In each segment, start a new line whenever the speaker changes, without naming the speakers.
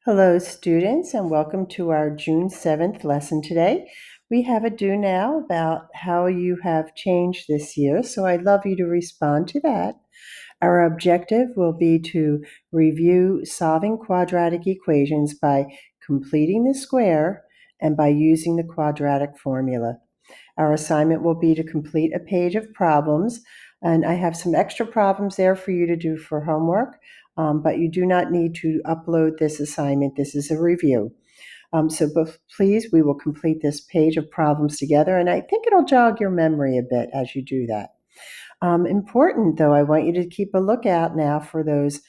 Hello, students, and welcome to our June 7th lesson today. We have a do now about how you have changed this year, so I'd love you to respond to that. Our objective will be to review solving quadratic equations by completing the square and by using the quadratic formula. Our assignment will be to complete a page of problems, and I have some extra problems there for you to do for homework, but you do not need to upload this assignment. This is a review. Please, we will complete this page of problems together, and I think it'll jog your memory a bit as you do that. Important, though, I want you to keep a lookout now for those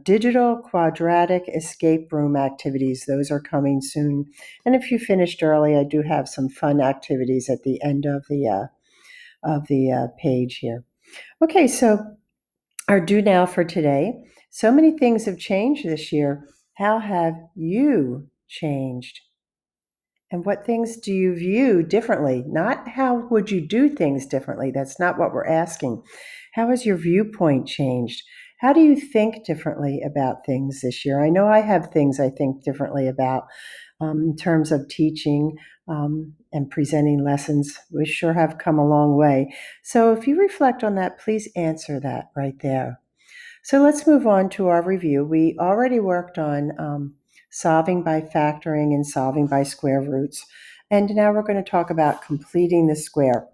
digital quadratic escape room activities. Those are coming soon. And if you finished early, I do have some fun activities at the end of the page here. Okay, so our do now for today. So many things have changed this year. How have you changed? And what things do you view differently? Not how would you do things differently. That's not what we're asking. How has your viewpoint changed? How do you think differently about things this year? I know I have things I think differently about in terms of teaching and presenting lessons. We sure have come a long way. So if you reflect on that, please answer that right there. So let's move on to our review. We already worked on solving by factoring and solving by square roots. And now we're going to talk about completing the square.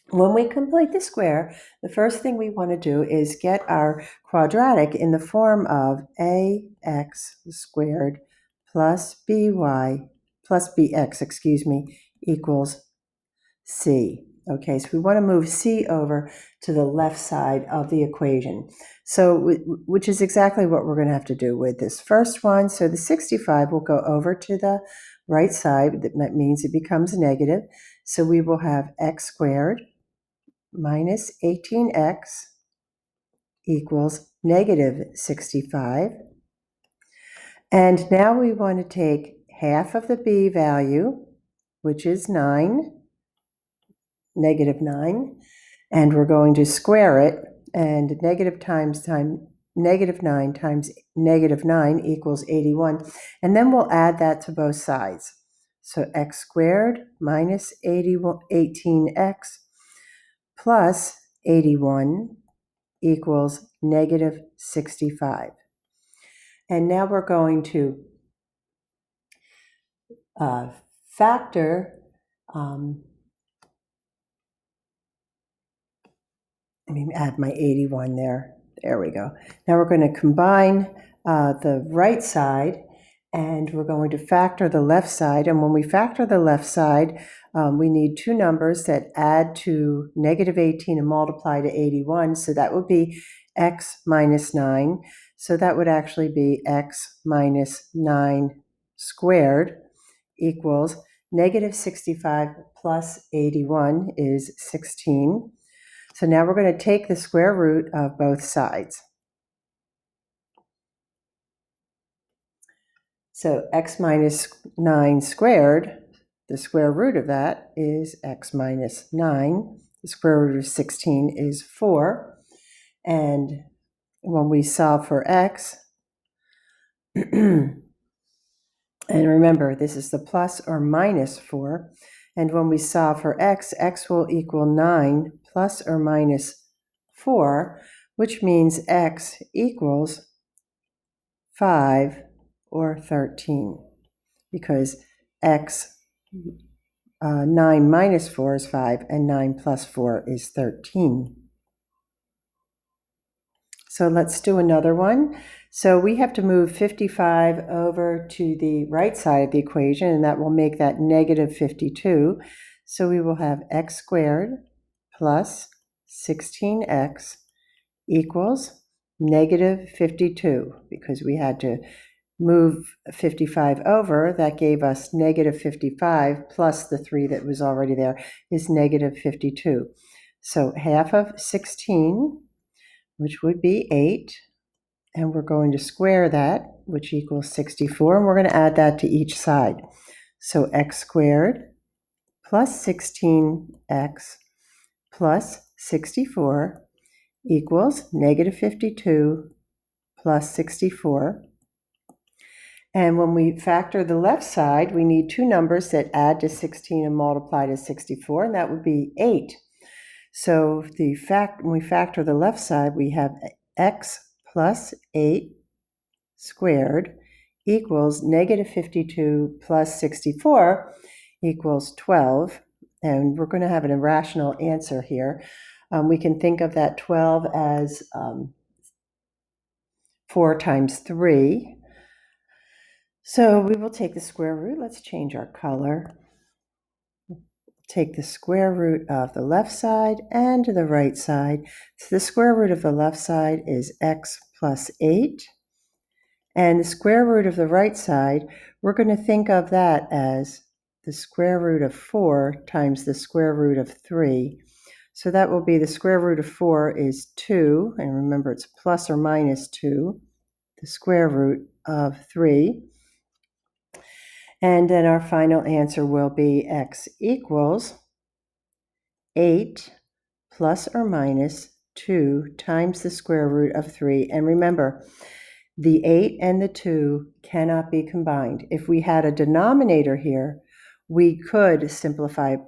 When we complete the square, the first thing we want to do is get our quadratic in the form of ax squared plus by plus bx, equals c. Okay, so we want to move c over to the left side of the equation. So, which is exactly what we're going to have to do with this first one. So the 65 will go over to the right side. That means it becomes negative. So we will have x squared minus 18x equals negative 65. And now we want to take half of the b value, which is 9, negative 9, and we're going to square it, and negative 9 times negative 9 equals 81, and then we'll add that to both sides. So x squared minus 18x plus 81 equals negative 65. And now we're going to factor let me add my 81 there. There we go. Now we're going to combine the right side, and we're going to factor the left side. And when we factor the left side, we need two numbers that add to negative 18 and multiply to 81. So that would be x minus 9. So that would actually be x minus 9 squared equals negative 65 plus 81 is 16. So now we're going to take the square root of both sides. So x minus 9 squared, the square root of that is x minus 9. The square root of 16 is 4. And when we solve for x, and remember, this is the plus or minus 4. And when we solve for x, x will equal 9 plus or minus 4, which means x equals 5 or 13, because x 9 minus 4 is 5, and 9 plus 4 is 13. So let's do another one. So we have to move 55 over to the right side of the equation, and that will make that negative 52. So we will have x squared plus 16x equals negative 52, because we had to move 55 over. That gave us negative 55 plus the 3 that was already there is negative 52. So half of 16, which would be 8, and we're going to square that, which equals 64, and we're going to add that to each side. So x squared plus 16x plus 64 equals negative 52 plus 64. And when we factor the left side, we need two numbers that add to 16 and multiply to 64, and that would be 8. So when we factor the left side, we have x plus 8 squared equals negative 52 plus 64 equals 12. And we're going to have an irrational answer here. We can think of that 12 as 4 times 3. So we will take the square root. Let's change our color. Take the square root of the left side and the right side. So the square root of the left side is x plus 8. And the square root of the right side, we're going to think of that as the square root of 4 times the square root of 3. So that will be the square root of 4 is 2. And remember, it's plus or minus 2. The square root of 3. And then our final answer will be x equals 8 plus or minus 2 times the square root of 3. And remember, the 8 and the 2 cannot be combined. If we had a denominator here, we could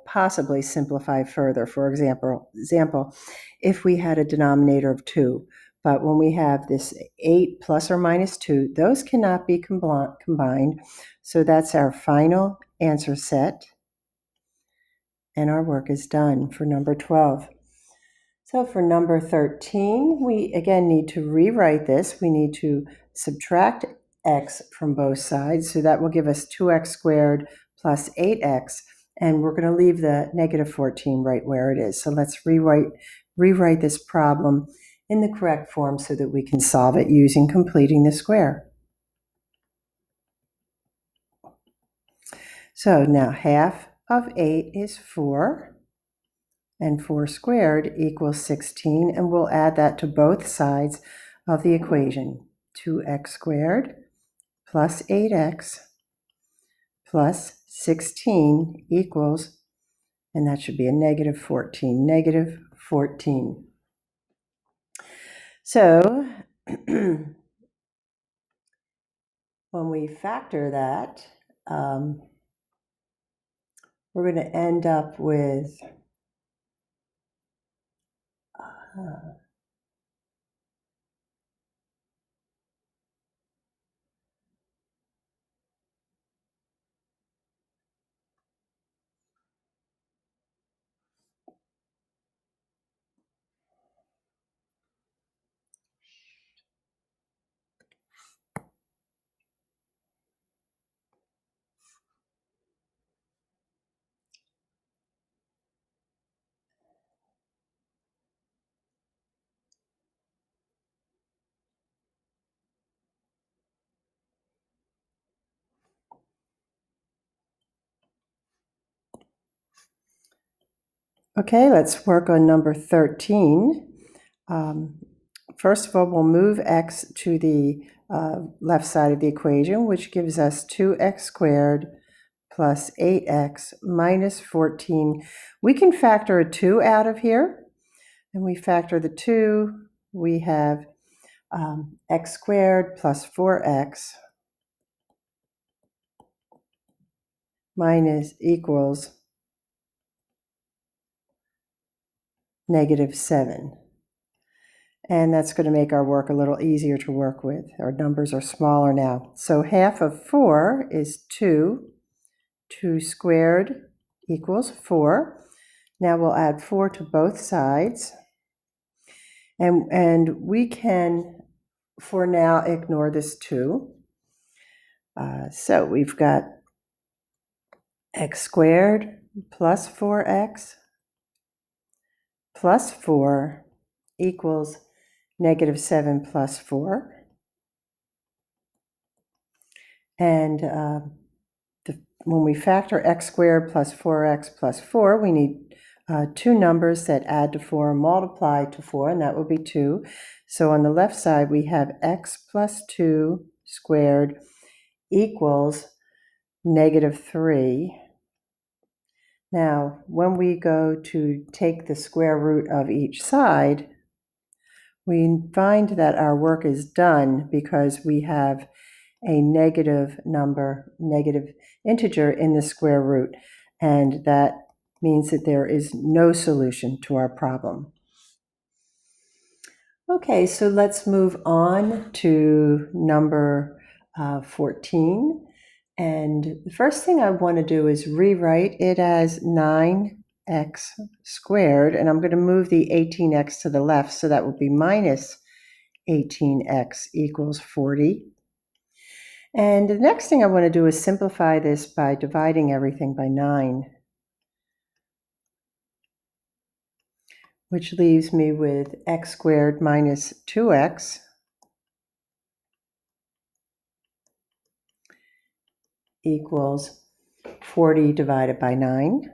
possibly simplify further. For example, if we had a denominator of 2. But when we have this 8 plus or minus 2, those cannot be combined. So that's our final answer set. And our work is done for number 12. So for number 13, we again need to rewrite this. We need to subtract x from both sides. So that will give us 2x squared plus 8x. And we're going to leave the negative 14 right where it is. So let's rewrite this problem in the correct form so that we can solve it using completing the square. So now half of 8 is 4, and 4 squared equals 16, and we'll add that to both sides of the equation. 2x squared plus 8x plus 16 equals, and that should be a negative 14, negative 14. So when we factor that, we're going to end up with okay, let's work on number 13. First of all, we'll move x to the left side of the equation, which gives us 2x squared plus 8x minus 14. We can factor a 2 out of here, and we factor the 2. We have x squared plus 4x minus equals negative 7. And that's going to make our work a little easier to work with. Our numbers are smaller now. So half of 4 is 2. 2 squared equals 4. Now we'll add 4 to both sides. And we can, for now, ignore this 2. So we've got x squared plus 4x plus 4 equals negative 7 plus 4. And when we factor x squared plus 4x plus 4, we need two numbers that add to 4 and multiply to 4, and that will be 2. So on the left side, we have x plus 2 squared equals negative 3. Now, when we go to take the square root of each side, we find that our work is done because we have a negative number, negative integer in the square root. And that means that there is no solution to our problem. Okay, so let's move on to number 14. And the first thing I want to do is rewrite it as 9x squared. And I'm going to move the 18x to the left, so that will be minus 18x equals 40. And the next thing I want to do is simplify this by dividing everything by 9, which leaves me with x squared minus 2x equals 40 divided by 9.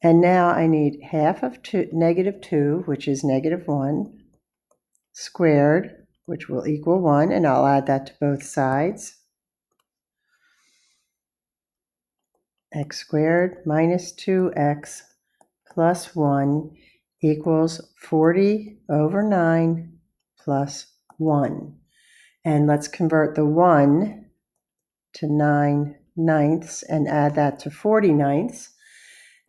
And now I need half of negative 2, which is negative 1, squared, which will equal 1, and I'll add that to both sides. X squared minus 2x plus 1 equals 40 over 9 plus 1. And let's convert the 1 to 9/9 and add that to 40/9.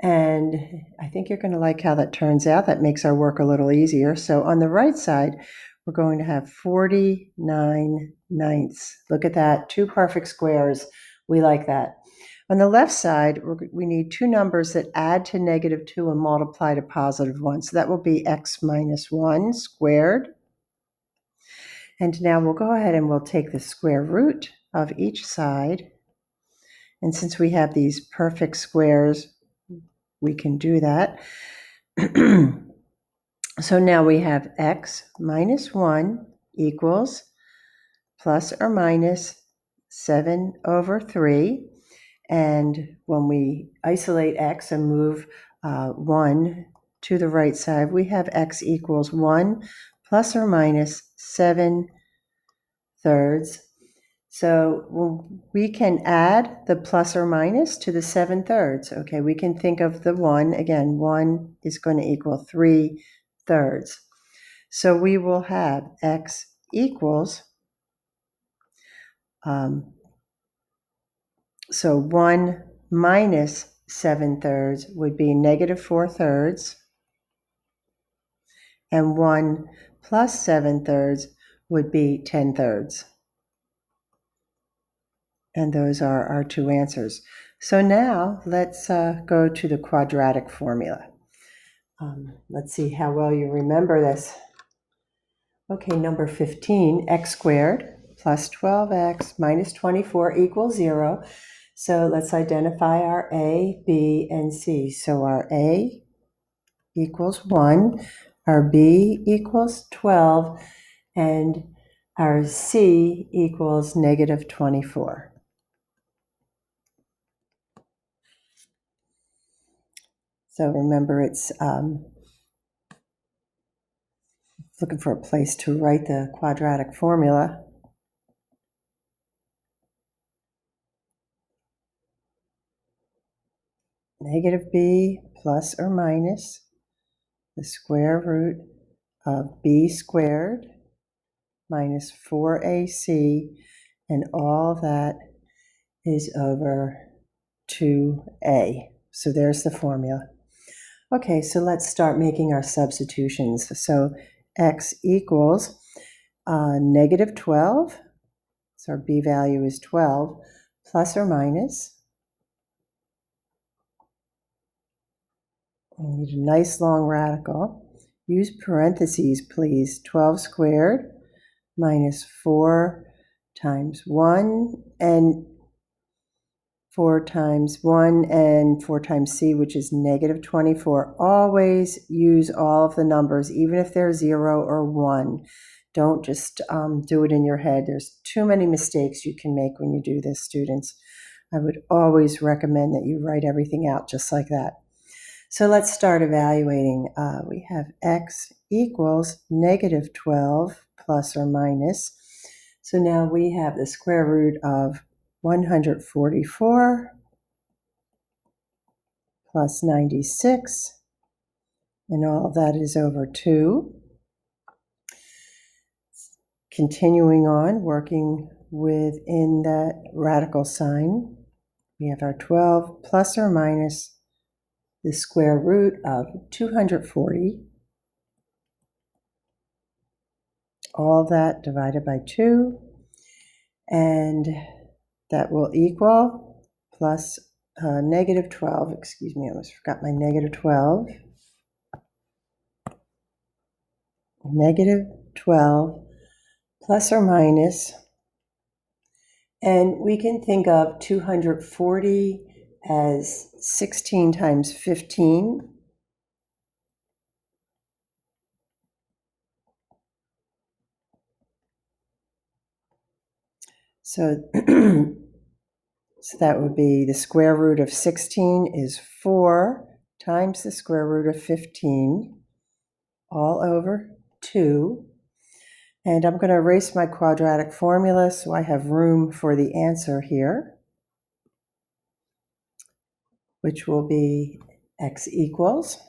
And I think you're going to like how that turns out. That makes our work a little easier. So on the right side, we're going to have 49/9. Look at that, 2 perfect squares. We like that. On the left side, we need 2 numbers that add to negative 2 and multiply to positive 1. So that will be x minus 1 squared. And now we'll go ahead and we'll take the square root of each side. And since we have these perfect squares, we can do that. So now we have x minus 1 equals plus or minus 7 over 3. And when we isolate x and move 1 to the right side, we have x equals 1 plus or minus 7/3. So we can add the plus or minus to the 7/3. Okay, we can think of the 1. Again, 1 is going to equal 3/3. So we will have x equals, so 1 minus 7/3 would be negative 4/3. And 1 plus 7/3 would be 10/3. And those are our 2 answers. So now let's go to the quadratic formula. Let's see how well you remember this. Okay, number 15, x squared plus 12x minus 24 equals 0. So let's identify our a, b, and c. So our a equals 1, our b equals 12, and our c equals negative 24. So remember, it's looking for a place to write the quadratic formula. Negative b plus or minus the square root of b squared minus 4ac, and all that is over 2a. So there's the formula. Okay, so let's start making our substitutions. So x equals negative 12, so our b value is 12, plus or minus, we need a nice long radical. Use parentheses, please. 12 squared minus 4 times 1, and 4 times 1, and 4 times c, which is negative 24. Always use all of the numbers, even if they're 0 or 1. Don't just do it in your head. There's too many mistakes you can make when you do this, students. I would always recommend that you write everything out just like that. So let's start evaluating. We have x equals negative 12 plus or minus. So now we have the square root of 144 plus 96, and all of that is over 2. continuing on, working within that radical sign, we have our 12 plus or minus the square root of 240, all that divided by 2, and that will equal plus negative 12, excuse me, I almost forgot my negative 12, negative 12 plus or minus, and we can think of 240 as 16 times 15. So, so that would be the square root of 16 is 4 times the square root of 15 all over 2. And I'm going to erase my quadratic formula so I have room for the answer here, which will be x equals.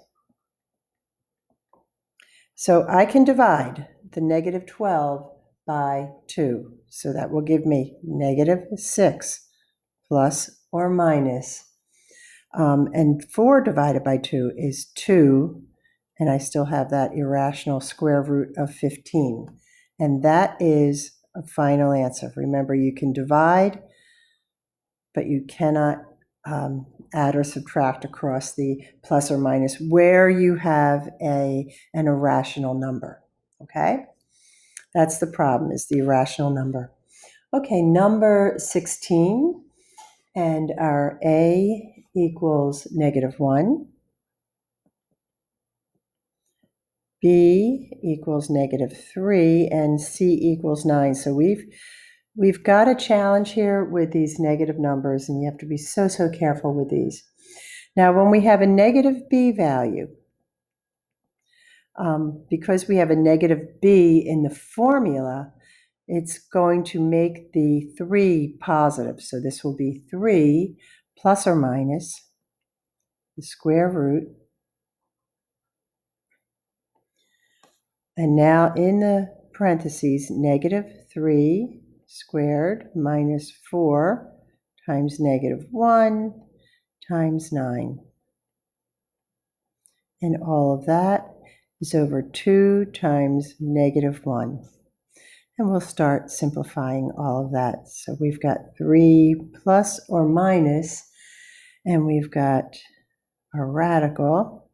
So I can divide the negative 12 by 2. So that will give me negative 6 plus or minus. And 4 divided by 2 is 2. And I still have that irrational square root of 15. And that is a final answer. Remember, you can divide, but you cannot add or subtract across the plus or minus where you have an irrational number. Okay? That's the problem, is the irrational number. Okay, number 16, and our A equals negative 1. B equals negative 3, and C equals 9. So we've got a challenge here with these negative numbers, and you have to be so careful with these. Now, when we have a negative B value, because we have a negative B in the formula, it's going to make the 3 positive. So this will be 3 plus or minus the square root. And now in the parentheses, negative 3 squared minus 4 times negative 1 times 9. And all of that is over 2 times negative 1. And we'll start simplifying all of that. So we've got 3 plus or minus, and we've got our radical.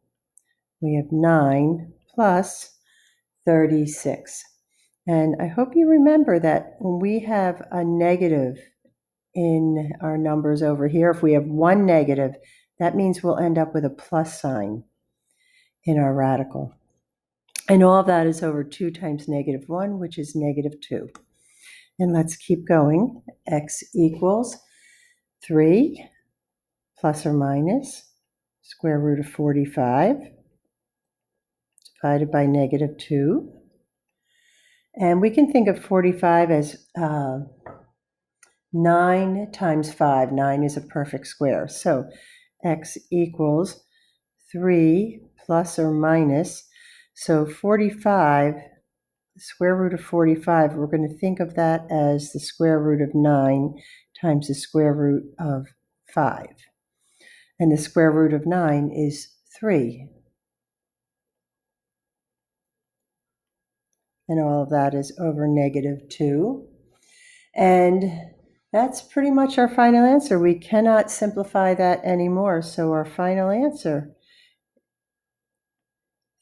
We have 9 plus 36. And I hope you remember that when we have a negative in our numbers over here, if we have one negative, that means we'll end up with a plus sign in our radical. And all that is over 2 times negative 1, which is negative 2. And let's keep going. X equals 3 plus or minus square root of 45 divided by negative 2. And we can think of 45 as 9 times 5. 9 is a perfect square. So x equals 3 plus or minus. So 45, the square root of 45, we're going to think of that as the square root of 9 times the square root of 5. And the square root of 9 is 3. And all of that is over negative 2. And that's pretty much our final answer. We cannot simplify that anymore. So our final answer,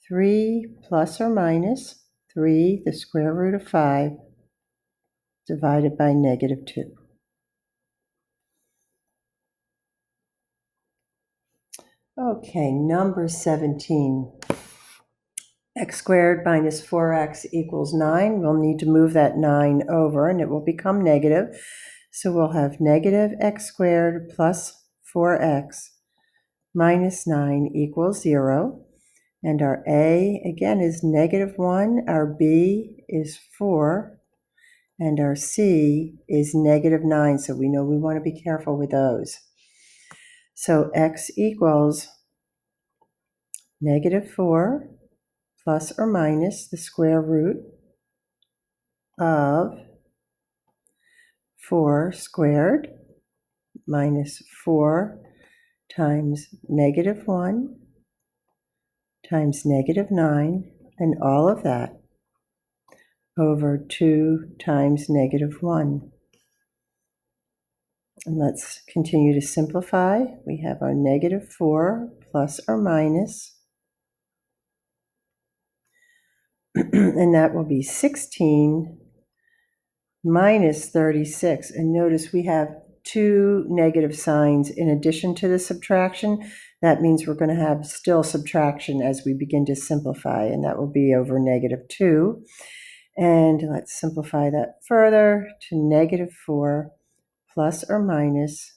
3 plus or minus 3, the square root of 5, divided by negative 2. Okay, number 17. X squared minus 4x equals 9. We'll need to move that 9 over, and it will become negative. So we'll have negative x squared plus 4x minus 9 equals 0. And our A, again, is negative 1. Our B is 4. And our C is negative 9. So we know we want to be careful with those. So x equals negative 4 plus or minus the square root of 4 squared minus 4 times negative 1 times negative 9, and all of that over 2 times negative 1. And let's continue to simplify. We have our negative 4 plus or minus, and that will be 16 minus 36. And notice we have 2 negative signs in addition to the subtraction. That means we're going to have still subtraction as we begin to simplify, and that will be over negative 2. And let's simplify that further to negative 4 plus or minus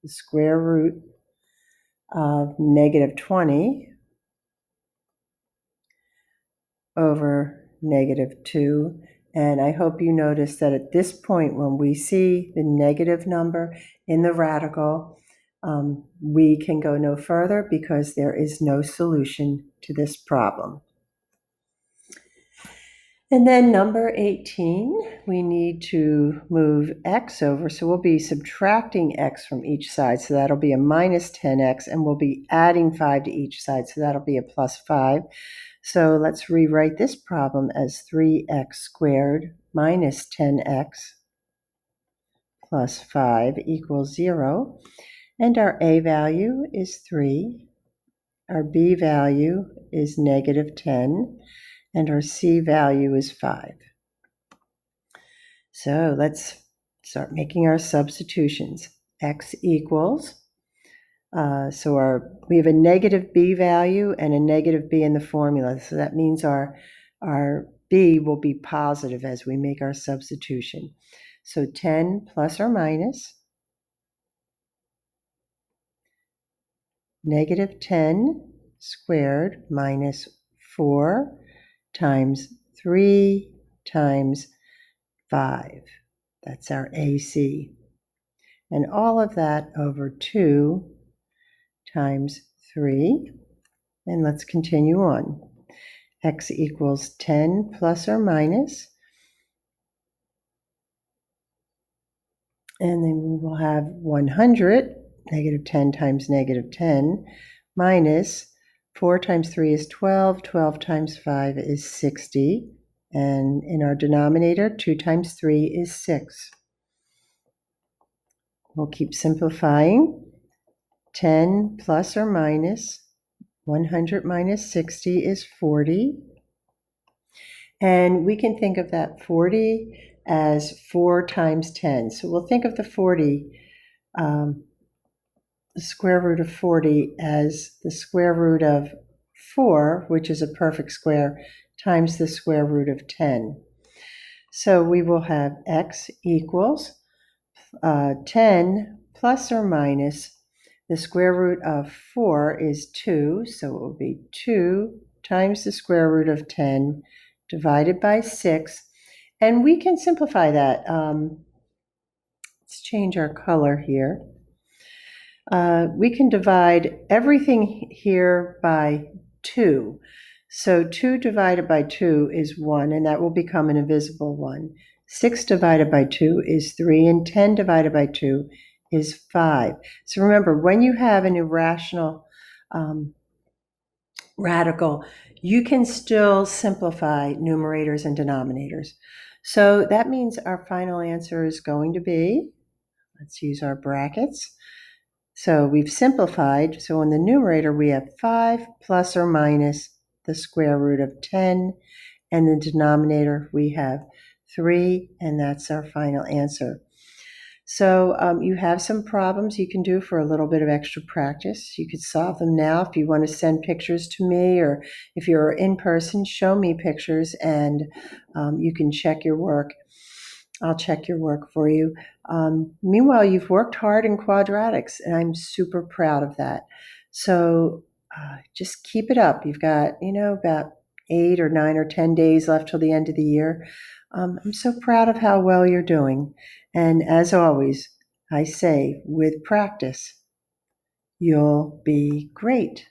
the square root of negative 20 over negative 2. And I hope you notice that at this point, when we see the negative number in the radical, we can go no further because there is no solution to this problem. And then number 18, we need to move x over. So we'll be subtracting x from each side. So that'll be a minus 10x, and we'll be adding 5 to each side. So that'll be a plus 5. So let's rewrite this problem as 3x squared minus 10x plus 5 equals 0. And our a value is 3. Our b value is negative 10. And our c value is 5. So let's start making our substitutions. X equals, we have a negative b value and a negative b in the formula. So that means our b will be positive as we make our substitution. So 10 plus or minus negative 10 squared minus 4 times 3 times 5. That's our AC. And all of that over 2 times 3. And let's continue on. X equals 10 plus or minus. And then we will have 100, negative 10 times negative 10, minus 4 times 3 is 12, 12 times 5 is 60, and in our denominator, 2 times 3 is 6. We'll keep simplifying. 10 plus or minus 100 minus 60 is 40. And we can think of that 40 as 4 times 10. So we'll think of the 40, the square root of 40 as the square root of 4, which is a perfect square, times the square root of 10. So we will have x equals 10 plus or minus the square root of 4 is 2, so it will be 2 times the square root of 10 divided by 6. And we can simplify that. Let's change our color here. We can divide everything here by 2. So 2 divided by 2 is 1, and that will become an invisible 1. 6 divided by 2 is 3, and 10 divided by 2 is 5. So remember, when you have an irrational radical, you can still simplify numerators and denominators. So that means our final answer is going to be, let's use our brackets. So we've simplified. So in the numerator, we have 5 plus or minus the square root of 10. And the denominator, we have 3, and that's our final answer. So you have some problems you can do for a little bit of extra practice. You could solve them now. If you want to send pictures to me, or if you're in person, show me pictures, and you can check your work. I'll check your work for you. Meanwhile, you've worked hard in quadratics, and I'm super proud of that. So just keep it up. You've got, about 8 or 9 or 10 days left till the end of the year. I'm so proud of how well you're doing. And as always, I say, with practice, you'll be great.